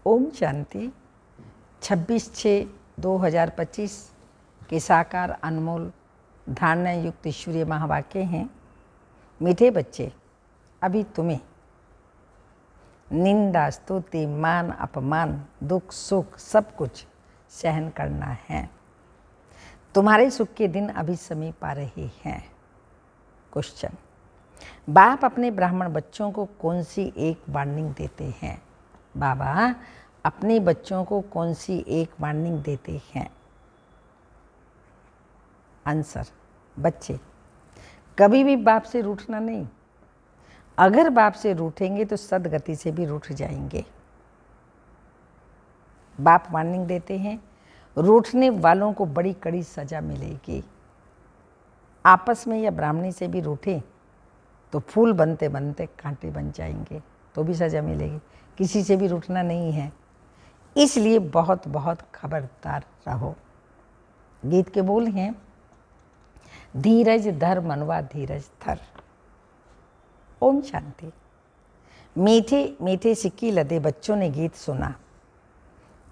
ओम शांति। 26/6/2025 के साकार अनमोल धारणा युक्त ईश्वरीय महावाक्य हैं। मीठे बच्चे, अभी तुम्हें निंदा, स्तुति, मान, अपमान, दुख, सुख सब कुछ सहन करना है। तुम्हारे सुख के दिन अभी समीप आ रहे हैं। क्वेश्चन: बाप अपने ब्राह्मण बच्चों को कौन सी एक वार्निंग देते हैं? बाबा अपने बच्चों को कौन सी एक वार्निंग देते हैं? आंसर: बच्चे, कभी भी बाप से रूठना नहीं। अगर बाप से रूठेंगे तो सदगति से भी रूठ जाएंगे। बाप वार्निंग देते हैं, रूठने वालों को बड़ी कड़ी सजा मिलेगी। आपस में या ब्राह्मणी से भी रूठे तो फूल बनते बनते कांटे बन जाएंगे, तो भी सजा मिलेगी। किसी से भी रूठना नहीं है, इसलिए बहुत बहुत खबरदार रहो। गीत के बोल हैं, धीरज धर मनवा धीरज धर। ओम शांति। मीठे मीठे सिक्की लदे बच्चों ने गीत सुना।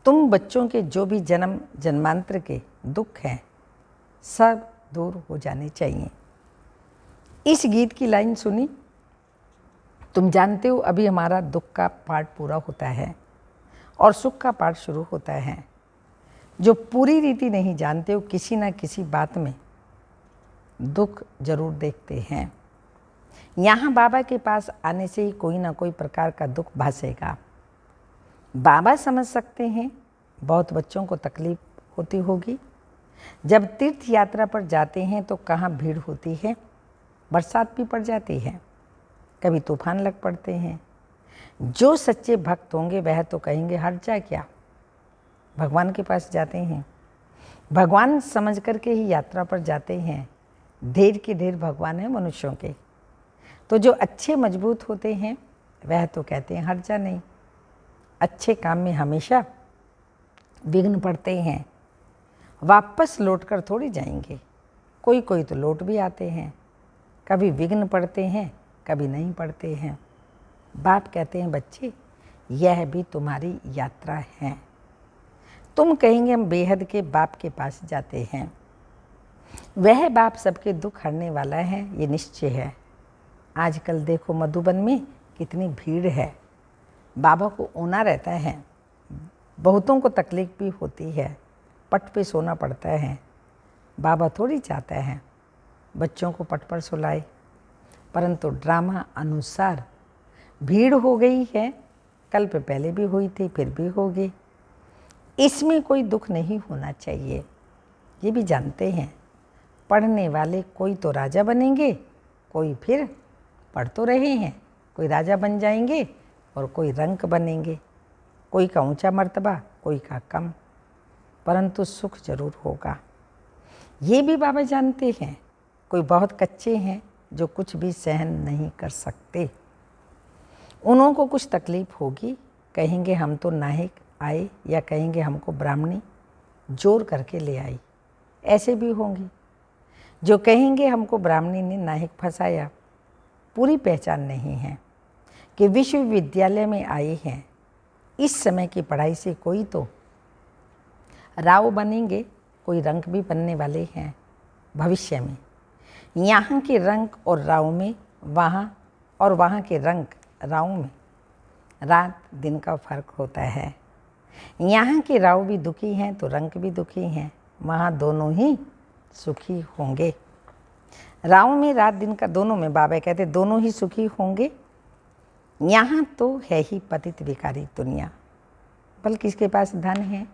तुम बच्चों के जो भी जन्म जन्मांतर के दुख हैं सब दूर हो जाने चाहिए। इस गीत की लाइन सुनी? तुम जानते हो अभी हमारा दुख का पार्ट पूरा होता है और सुख का पार्ट शुरू होता है। जो पूरी रीति नहीं जानते हो, किसी न किसी बात में दुख जरूर देखते हैं। यहाँ बाबा के पास आने से ही कोई ना कोई प्रकार का दुख भासेगा। बाबा समझ सकते हैं बहुत बच्चों को तकलीफ होती होगी। जब तीर्थ यात्रा पर जाते हैं तो कहाँ भीड़ होती है, बरसात भी पड़ जाती है, कभी तूफान लग पड़ते हैं। जो सच्चे भक्त होंगे वह तो कहेंगे हट जा क्या, भगवान के पास जाते हैं। भगवान समझ करके ही यात्रा पर जाते हैं। ढेर के ढेर भगवान हैं मनुष्यों के। तो जो अच्छे मजबूत होते हैं वह तो कहते हैं हट जा नहीं। अच्छे काम में हमेशा विघ्न पड़ते हैं, वापस लौटकर थोड़ी जाएंगे। कोई कोई तो लौट भी आते हैं। कभी विघ्न पड़ते हैं, कभी नहीं पड़ते हैं। बाप कहते हैं बच्चे, यह भी तुम्हारी यात्रा है। तुम कहेंगे हम बेहद के बाप के पास जाते हैं। वह बाप सबके दुख हरने वाला है, ये निश्चय है। आजकल देखो मधुबन में कितनी भीड़ है। बाबा को ओना रहता है, बहुतों को तकलीफ भी होती है, पट पे सोना पड़ता है। बाबा थोड़ी चाहता है बच्चों को पट पर सुलाए, परंतु ड्रामा अनुसार भीड़ हो गई है। कल पे पहले भी हुई थी, फिर भी होगी। इसमें कोई दुख नहीं होना चाहिए, ये भी जानते हैं। पढ़ने वाले कोई तो राजा बनेंगे, कोई फिर पढ़ तो रहे हैं, कोई राजा बन जाएंगे और कोई रंक बनेंगे। कोई का ऊंचा मर्तबा, कोई का कम, परंतु सुख जरूर होगा। ये भी बाबा जानते हैं। कोई बहुत कच्चे हैं जो कुछ भी सहन नहीं कर सकते। उन्हों को कुछ तकलीफ होगी, कहेंगे हम तो नाहिक आए, या कहेंगे हमको ब्राह्मणी जोर करके ले आई। ऐसे भी होंगे जो कहेंगे हमको ब्राह्मणी ने नाहिक फंसाया। पूरी पहचान नहीं है कि विश्वविद्यालय में आए हैं। इस समय की पढ़ाई से कोई तो राव बनेंगे, कोई रंक भी बनने वाले हैं भविष्य में। यहाँ के रंक और राव में, वहाँ और वहाँ के रंक राव में रात दिन का फर्क होता है। यहाँ के राव भी दुखी हैं तो रंक भी दुखी हैं, वहाँ दोनों ही सुखी होंगे। राव में रात दिन का दोनों में बाबा कहते दोनों ही सुखी होंगे। यहाँ तो है ही पतित विकारी दुनिया, बल्कि इसके पास धन है।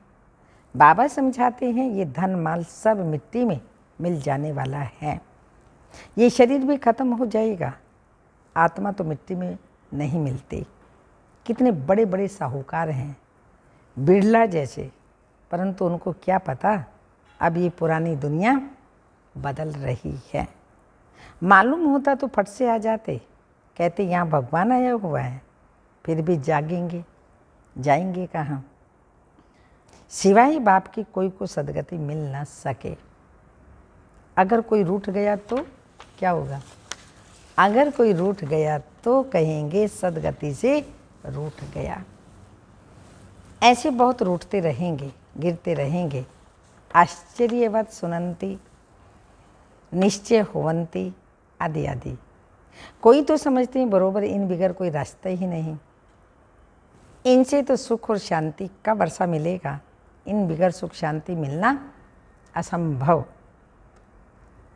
बाबा समझाते हैं ये धन माल सब मिट्टी में मिल जाने वाला है। ये शरीर भी खत्म हो जाएगा, आत्मा तो मिट्टी में नहीं मिलती। कितने बड़े बड़े साहूकार हैं, बिरला जैसे, परंतु उनको क्या पता अब ये पुरानी दुनिया बदल रही है। मालूम होता तो फट से आ जाते, कहते यहाँ भगवान आया हुआ है, फिर भी जागेंगे, जाएंगे कहाँ। सिवाय बाप की कोई को सदगति मिल ना सके। अगर कोई रूठ गया तो क्या होगा? अगर कोई रूठ गया तो कहेंगे सदगति से रूठ गया। ऐसे बहुत रूठते रहेंगे, गिरते रहेंगे। आश्चर्यवत सुनंती निश्चय होवंती आदि आदि। कोई तो समझते हैं बरोबर इन बिगर कोई रास्ता ही नहीं, इनसे तो सुख और शांति का वर्षा मिलेगा, इन बिगर सुख शांति मिलना असंभव।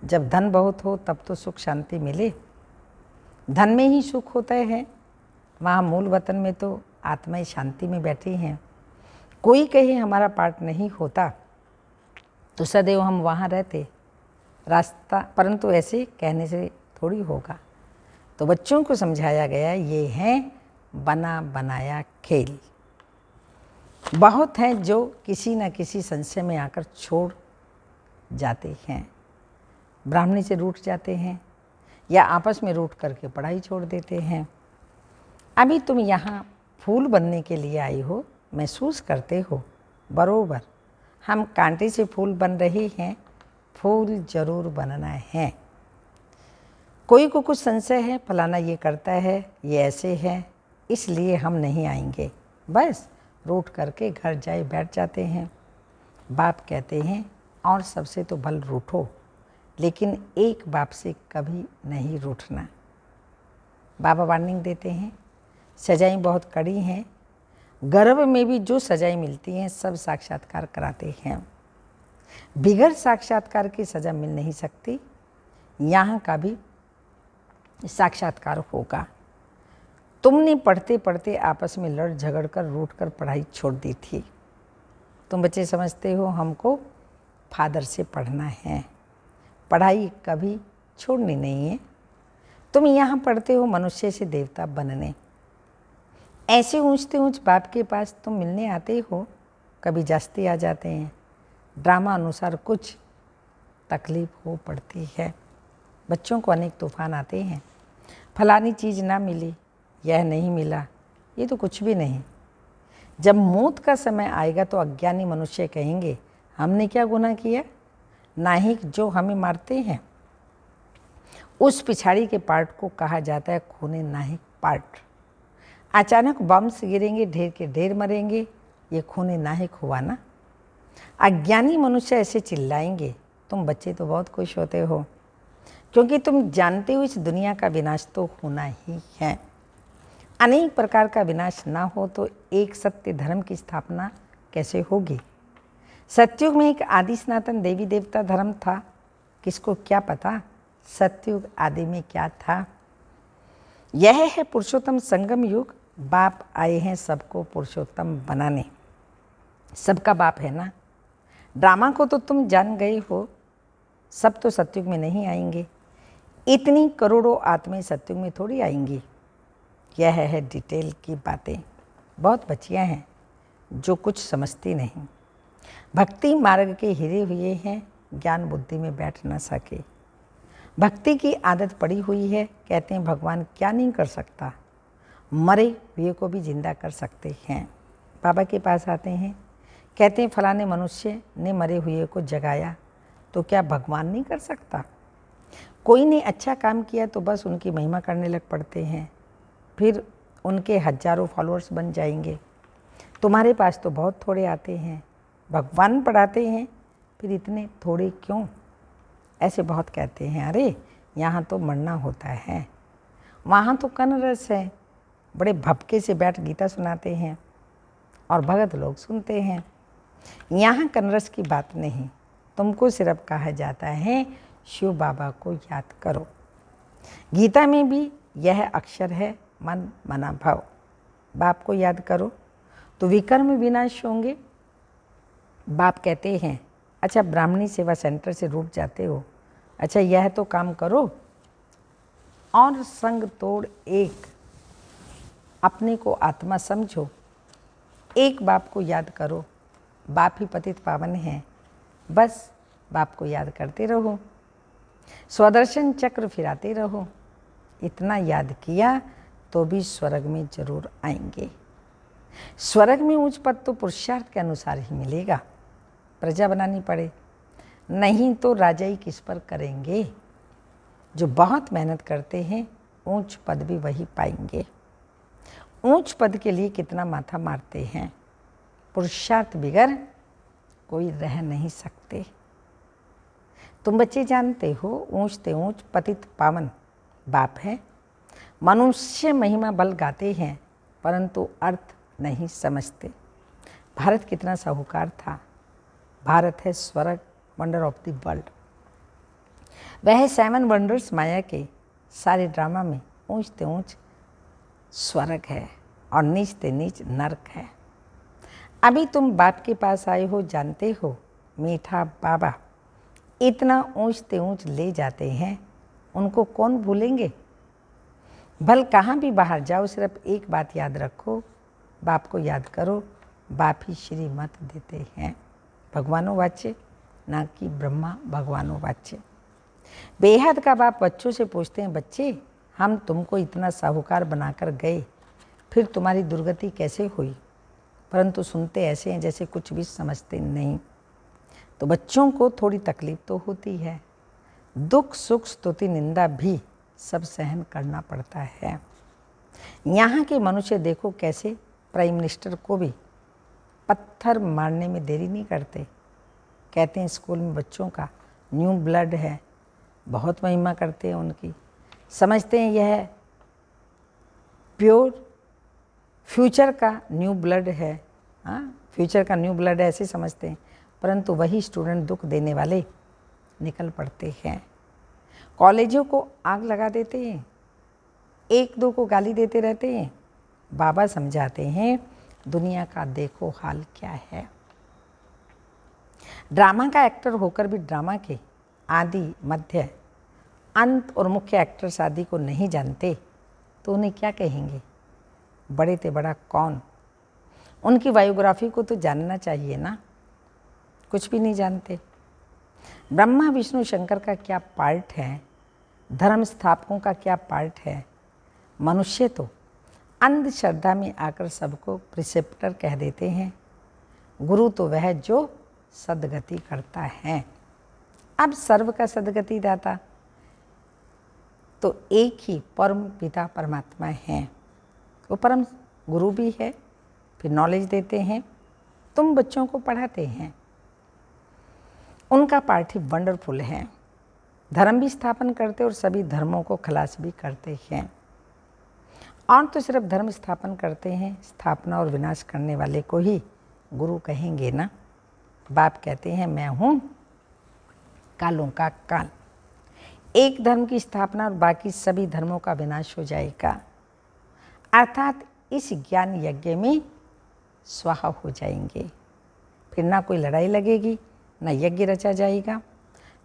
जब धन बहुत हो तब तो सुख शांति मिले, धन में ही सुख होता है। वहाँ मूल वतन में तो आत्माएं शांति में बैठी हैं। कोई कहे हमारा पाठ नहीं होता तो सदैव हम वहाँ रहते रास्ता, परंतु ऐसे कहने से थोड़ी होगा। तो बच्चों को समझाया गया ये है बना बनाया खेल। बहुत हैं जो किसी न किसी संशय में आकर छोड़ जाते हैं, ब्राह्मणी से रूठ जाते हैं या आपस में रूठ करके पढ़ाई छोड़ देते हैं। अभी तुम यहाँ फूल बनने के लिए आई हो, महसूस करते हो बरोबर हम कांटे से फूल बन रहे हैं, फूल जरूर बनना है। कोई को कुछ संशय है, फलाना ये करता है, ये ऐसे है, इसलिए हम नहीं आएंगे, बस रूठ करके घर जाए बैठ जाते हैं। बाप कहते हैं और सबसे तो भल रूठो, लेकिन एक बाप से कभी नहीं रूठना। बाबा वार्निंग देते हैं, सजाएं बहुत कड़ी हैं, गर्भ में भी जो सजाएं मिलती हैं सब साक्षात्कार कराते हैं, बिगड़ साक्षात्कार की सज़ा मिल नहीं सकती। यहाँ का भी साक्षात्कार होगा। तुमने पढ़ते पढ़ते आपस में लड़ झगड़ कर रूठ कर पढ़ाई छोड़ दी थी। तुम बच्चे समझते हो हमको फादर से पढ़ना है, पढ़ाई कभी छोड़नी नहीं है। तुम यहाँ पढ़ते हो मनुष्य से देवता बनने, ऐसे ऊँचते ऊँच बाप के पास तुम मिलने आते हो, कभी जास्ती आ जाते हैं, ड्रामा अनुसार कुछ तकलीफ हो पड़ती है। बच्चों को अनेक तूफान आते हैं, फलानी चीज़ ना मिली, यह नहीं मिला, ये तो कुछ भी नहीं। जब मौत का समय आएगा तो अज्ञानी मनुष्य कहेंगे हमने क्या गुनाह किया, नाहिक जो हमें मारते हैं। उस पिछाड़ी के पार्ट को कहा जाता है खूने नाहिक पार्ट। अचानक बम से गिरेंगे, ढेर के ढेर मरेंगे, ये खूने नाहिक हुआ ना। अज्ञानी मनुष्य ऐसे चिल्लाएंगे, तुम बच्चे तो बहुत खुश होते हो क्योंकि तुम जानते हो इस दुनिया का विनाश तो होना ही है। अनेक प्रकार का विनाश ना हो तो एक सत्य धर्म की स्थापना कैसे होगी। सतयुग में एक आदि सनातन देवी देवता धर्म था, किसको क्या पता सतयुग आदि में क्या था। यह है पुरुषोत्तम संगम युग, बाप आए हैं सबको पुरुषोत्तम बनाने। सबका बाप है ना। ड्रामा को तो तुम जान गए हो, सब तो सतयुग में नहीं आएंगे, इतनी करोड़ों आत्माएं सतयुग में थोड़ी आएंगी। यह है डिटेल की बातें। बहुत बच्चियां हैं जो कुछ समझती नहीं, भक्ति मार्ग के हिरे हुए हैं, ज्ञान बुद्धि में बैठ न सके। भक्ति की आदत पड़ी हुई है, कहते हैं भगवान क्या नहीं कर सकता, मरे हुए को भी जिंदा कर सकते हैं। बाबा के पास आते हैं, कहते हैं फलाने मनुष्य ने मरे हुए को जगाया, तो क्या भगवान नहीं कर सकता। कोई ने अच्छा काम किया तो बस उनकी महिमा करने लग पड़ते हैं, फिर उनके हजारों फॉलोअर्स बन जाएंगे। तुम्हारे पास तो बहुत थोड़े आते हैं, भगवान पढ़ाते हैं, फिर इतने थोड़े क्यों। ऐसे बहुत कहते हैं, अरे यहाँ तो मरना होता है, वहाँ तो कन रस है, बड़े भपके से बैठ गीता सुनाते हैं और भगत लोग सुनते हैं। यहाँ कनरस की बात नहीं, तुमको सिर्फ कहा जाता है शिव बाबा को याद करो। गीता में भी यह अक्षर है मन मना भाव। बाप को याद करो तो विकर्म विनाश होंगे। बाप कहते हैं अच्छा ब्राह्मणी सेवा सेंटर से रूठ जाते हो, अच्छा यह तो काम करो और संग तोड़ एक, अपने को आत्मा समझो, एक बाप को याद करो। बाप ही पतित पावन है, बस बाप को याद करते रहो, स्वदर्शन चक्र फिराते रहो। इतना याद किया तो भी स्वर्ग में जरूर आएंगे। स्वर्ग में उच्च पद तो पुरुषार्थ के अनुसार ही मिलेगा, प्रजा बनानी पड़े, नहीं तो राजाई किस पर करेंगे। जो बहुत मेहनत करते हैं ऊंच पद भी वही पाएंगे। ऊंच पद के लिए कितना माथा मारते हैं, पुरुषार्थ बिगर कोई रह नहीं सकते। तुम बच्चे जानते हो, ऊंच ते ऊंच पतित पावन बाप है। मनुष्य महिमा बल गाते हैं परंतु अर्थ नहीं समझते। भारत कितना साहूकार था। भारत है स्वर्ग, वंडर ऑफ द वर्ल्ड। वह 7 वंडर्स माया के सारे ड्रामा में ऊंच ते ऊंच स्वर्ग है और नीच ते नीच नरक है। अभी तुम बाप के पास आए हो, जानते हो मीठा बाबा इतना ऊंच ते ऊंच ले जाते हैं, उनको कौन भूलेंगे। भल कहाँ भी बाहर जाओ, सिर्फ एक बात याद रखो, बाप को याद करो। बाप ही श्रीमत देते हैं, भगवानों वाच्य, ना कि ब्रह्मा भगवानों वाच्य। बेहद का बाप बच्चों से पूछते हैं, बच्चे हम तुमको इतना साहूकार बनाकर गए, फिर तुम्हारी दुर्गति कैसे हुई। परंतु सुनते ऐसे हैं जैसे कुछ भी समझते नहीं। तो बच्चों को थोड़ी तकलीफ तो होती है, दुख सुख स्तुति निंदा भी सब सहन करना पड़ता है। यहाँ के मनुष्य देखो कैसे प्राइम मिनिस्टर को भी पत्थर मारने में देरी नहीं करते। कहते हैं स्कूल में बच्चों का न्यू ब्लड है, बहुत महिमा करते हैं उनकी, समझते हैं यह प्योर फ्यूचर का न्यू ब्लड है। हाँ, फ्यूचर का न्यू ब्लड ऐसे समझते हैं, परंतु वही स्टूडेंट दुख देने वाले निकल पड़ते हैं। कॉलेजों को आग लगा देते हैं, एक दो को गाली देते रहते हैं। बाबा समझाते हैं दुनिया का देखो हाल क्या है। ड्रामा का एक्टर होकर भी ड्रामा के आदि मध्य अंत और मुख्य एक्टर्स आदि को नहीं जानते तो उन्हें क्या कहेंगे। बड़े ते बड़ा कौन, उनकी बायोग्राफी को तो जानना चाहिए ना, कुछ भी नहीं जानते। ब्रह्मा विष्णु शंकर का क्या पार्ट है, धर्म स्थापकों का क्या पार्ट है। मनुष्य तो अंधश्रद्धा में आकर सबको प्रिसेप्टर कह देते हैं। गुरु तो वह जो सदगति करता है। अब सर्व का सदगति दाता तो एक ही परम पिता परमात्मा है। वो परम गुरु भी है, फिर नॉलेज देते हैं, तुम बच्चों को पढ़ाते हैं। उनका पार्ट ही वंडरफुल है। धर्म भी स्थापन करते और सभी धर्मों को खलास भी करते हैं। और तो सिर्फ धर्म स्थापन करते हैं, स्थापना और विनाश करने वाले को ही गुरु कहेंगे ना। बाप कहते हैं मैं हूँ कालों का काल। एक धर्म की स्थापना और बाकी सभी धर्मों का विनाश हो जाएगा, अर्थात इस ज्ञान यज्ञ में स्वाहा हो जाएंगे। फिर ना कोई लड़ाई लगेगी, ना यज्ञ रचा जाएगा।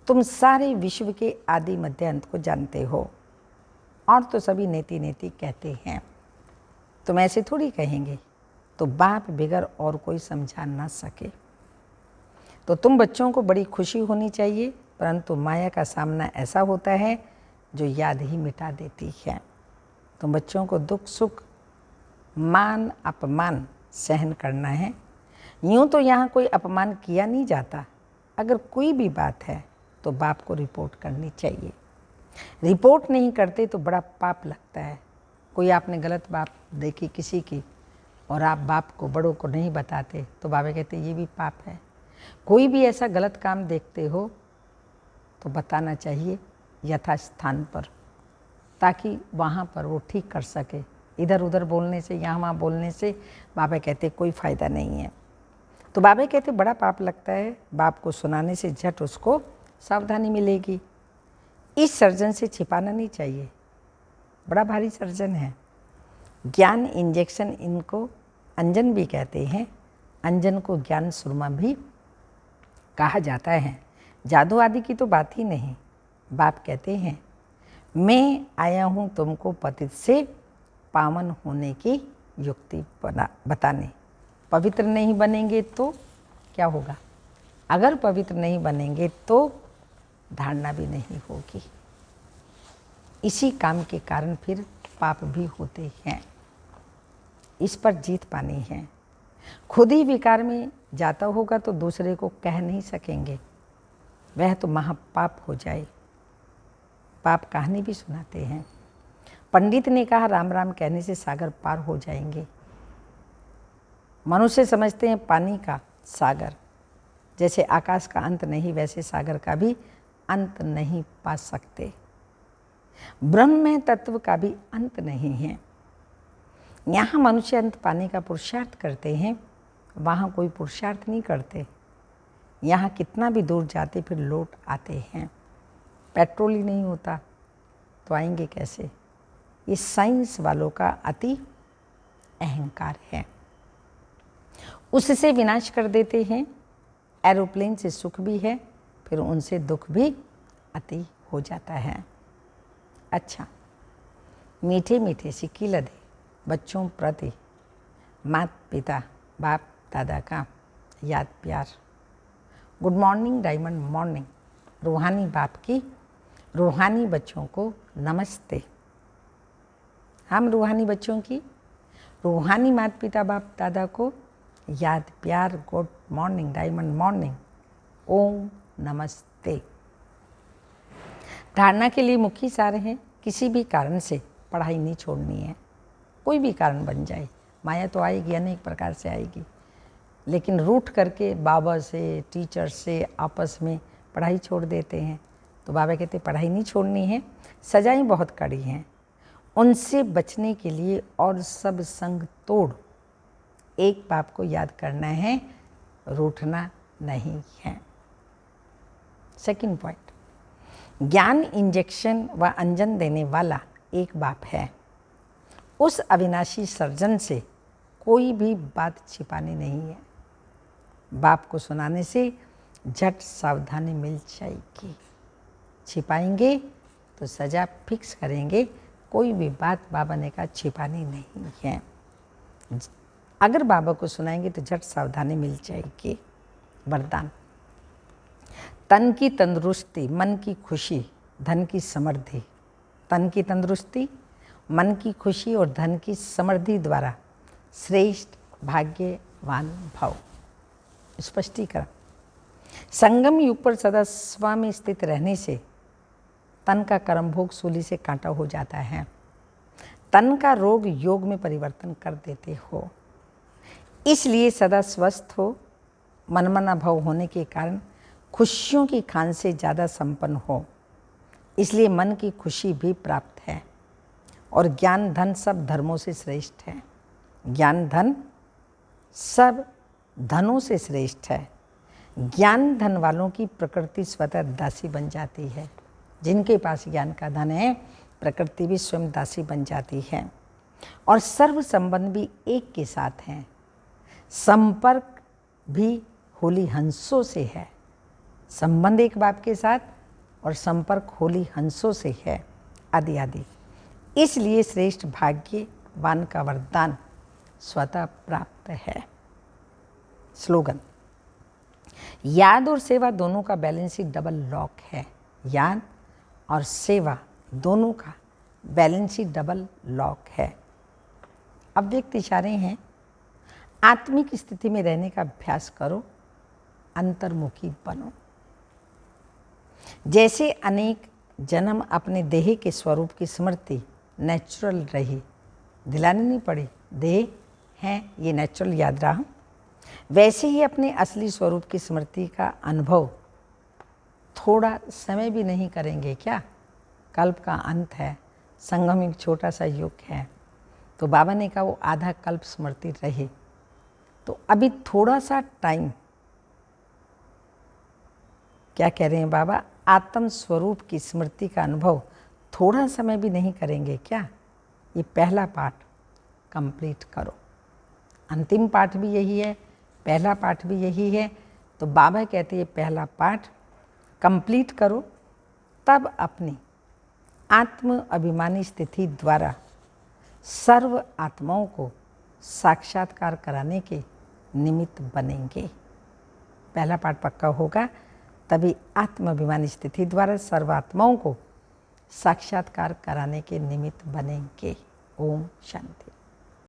तुम सारे विश्व के आदि मध्य अंत को जानते हो और तो सभी नेति नेति कहते हैं। तुम ऐसे थोड़ी कहेंगे, तो बाप बिगर और कोई समझा ना सके। तो तुम बच्चों को बड़ी खुशी होनी चाहिए, परंतु माया का सामना ऐसा होता है जो याद ही मिटा देती है। तुम बच्चों को दुख सुख मान अपमान सहन करना है। यूँ तो यहाँ कोई अपमान किया नहीं जाता। अगर कोई भी बात है तो बाप को रिपोर्ट करनी चाहिए। रिपोर्ट नहीं करते तो बड़ा पाप लगता है। कोई आपने गलत बात देखी किसी की और आप बाप को बड़ों को नहीं बताते तो बाबा कहते ये भी पाप है। कोई भी ऐसा गलत काम देखते हो तो बताना चाहिए यथास्थान पर, ताकि वहाँ पर वो ठीक कर सके। इधर उधर बोलने से यहाँ वहाँ बोलने से बाबा कहते कोई फ़ायदा नहीं है। तो बाबा कहते बड़ा पाप लगता है। बाप को सुनाने से झट उसको सावधानी मिलेगी। इस सर्जन से छिपाना नहीं चाहिए, बड़ा भारी सर्जन है। ज्ञान इंजेक्शन, इनको अंजन भी कहते हैं। अंजन को ज्ञान सुरमा भी कहा जाता है। जादू आदि की तो बात ही नहीं। बाप कहते हैं मैं आया हूँ तुमको पतित से पावन होने की युक्ति बताने। पवित्र नहीं बनेंगे तो क्या होगा? अगर पवित्र नहीं बनेंगे तो धारणा भी नहीं होगी। इसी काम के कारण फिर पाप भी होते हैं। इस पर जीत पानी है। खुद ही विकार में जाता होगा तो दूसरे को कह नहीं सकेंगे, वह तो महापाप हो जाए। पाप कहानी भी सुनाते हैं। पंडित ने कहा राम राम कहने से सागर पार हो जाएंगे। मनुष्य समझते हैं पानी का सागर, जैसे आकाश का अंत नहीं वैसे सागर का भी अंत नहीं पा सकते। ब्रह्म में तत्व का भी अंत नहीं है। यहाँ मनुष्य अंत पाने का पुरुषार्थ करते हैं, वहाँ कोई पुरुषार्थ नहीं करते। यहाँ कितना भी दूर जाते फिर लौट आते हैं। पेट्रोल ही नहीं होता तो आएंगे कैसे? ये साइंस वालों का अति अहंकार है। उससे विनाश कर देते हैं। एरोप्लेन से सुख भी है, फिर उनसे दुख भी अति हो जाता है। अच्छा, मीठे मीठे सिक्की लदे बच्चों प्रति माता पिता बाप दादा का याद प्यार। Good morning diamond morning. रूहानी बाप की रूहानी बच्चों को नमस्ते। हम रूहानी बच्चों की रूहानी माता पिता बाप दादा को याद प्यार। Good morning diamond morning. ओम नमस्ते। धारणा के लिए मुख्य सार है, किसी भी कारण से पढ़ाई नहीं छोड़नी है। कोई भी कारण बन जाए, माया तो आएगी, अनेक प्रकार से आएगी, लेकिन रूठ करके बाबा से टीचर से आपस में पढ़ाई छोड़ देते हैं। तो बाबा कहते पढ़ाई नहीं छोड़नी है, सजाएं बहुत कड़ी हैं, उनसे बचने के लिए और सब संग तोड़ एक बाप को याद करना है, रूठना नहीं है। सेकंड पॉइंट, ज्ञान इंजेक्शन व अंजन देने वाला एक बाप है। उस अविनाशी सर्जन से कोई भी बात छिपानी नहीं है। बाप को सुनाने से झट सावधानी मिल जाएगी। छिपाएंगे तो सजा फिक्स करेंगे। कोई भी बात बाबा ने कहा छिपानी नहीं है। अगर बाबा को सुनाएंगे तो झट सावधानी मिल जाएगी। वरदान, तन की तंदुरुस्ती, मन की खुशी, धन की समृद्धि। तन की तंदुरुस्ती, मन की खुशी और धन की समृद्धि द्वारा श्रेष्ठ भाग्यवान भव। स्पष्टीकरण, संगम युग पर सदा स्व में स्थित रहने से तन का कर्मभोग सूली से कांटा हो जाता है। तन का रोग योग में परिवर्तन कर देते हो। इसलिए सदा स्वस्थ हो। मनमना भव होने के कारण खुशियों की खान से ज़्यादा संपन्न हो, इसलिए मन की खुशी भी प्राप्त है। और ज्ञान धन सब धर्मों से श्रेष्ठ है। ज्ञान धन सब धनों से श्रेष्ठ है। ज्ञान धन वालों की प्रकृति स्वतः दासी बन जाती है। जिनके पास ज्ञान का धन है, प्रकृति भी स्वयं दासी बन जाती है। और सर्व संबंध भी एक के साथ हैं। संपर्क भी होली हंसों से है। संबंध एक बाप के साथ और संपर्क होली हंसों से है, आदि आदि। इसलिए श्रेष्ठ भाग्यवान का वरदान स्वतः प्राप्त है। स्लोगन, याद और सेवा दोनों का बैलेंस ही डबल लॉक है। याद और सेवा दोनों का बैलेंस ही डबल लॉक है। अव्यक्त इशारे हैं। आत्मिक स्थिति में रहने का अभ्यास करो, अंतर्मुखी बनो। जैसे अनेक जन्म अपने देह के स्वरूप की स्मृति नेचुरल रही, दिलानी नहीं पड़ी, देह है ये नेचुरल याद रहा, वैसे ही अपने असली स्वरूप की स्मृति का अनुभव थोड़ा समय भी नहीं करेंगे क्या? कल्प का अंत है, संगम एक छोटा सा युग है। तो बाबा ने कहा वो आधा कल्प स्मृति रहे, तो अभी थोड़ा सा टाइम, क्या कह रहे हैं बाबा, आत्म स्वरूप की स्मृति का अनुभव थोड़ा समय भी नहीं करेंगे क्या? ये पहला पाठ कंप्लीट करो। अंतिम पाठ भी यही है, पहला पाठ भी यही है। तो बाबा कहते हैं पहला पाठ कंप्लीट करो, तब अपनी आत्म अभिमानी स्थिति द्वारा सर्व आत्माओं को साक्षात्कार कराने के निमित्त बनेंगे। पहला पाठ पक्का होगा तभी आत्माभिमानी स्थिति द्वारा सर्वात्माओं को साक्षात्कार कराने के निमित्त बनेंगे। ओम शांति।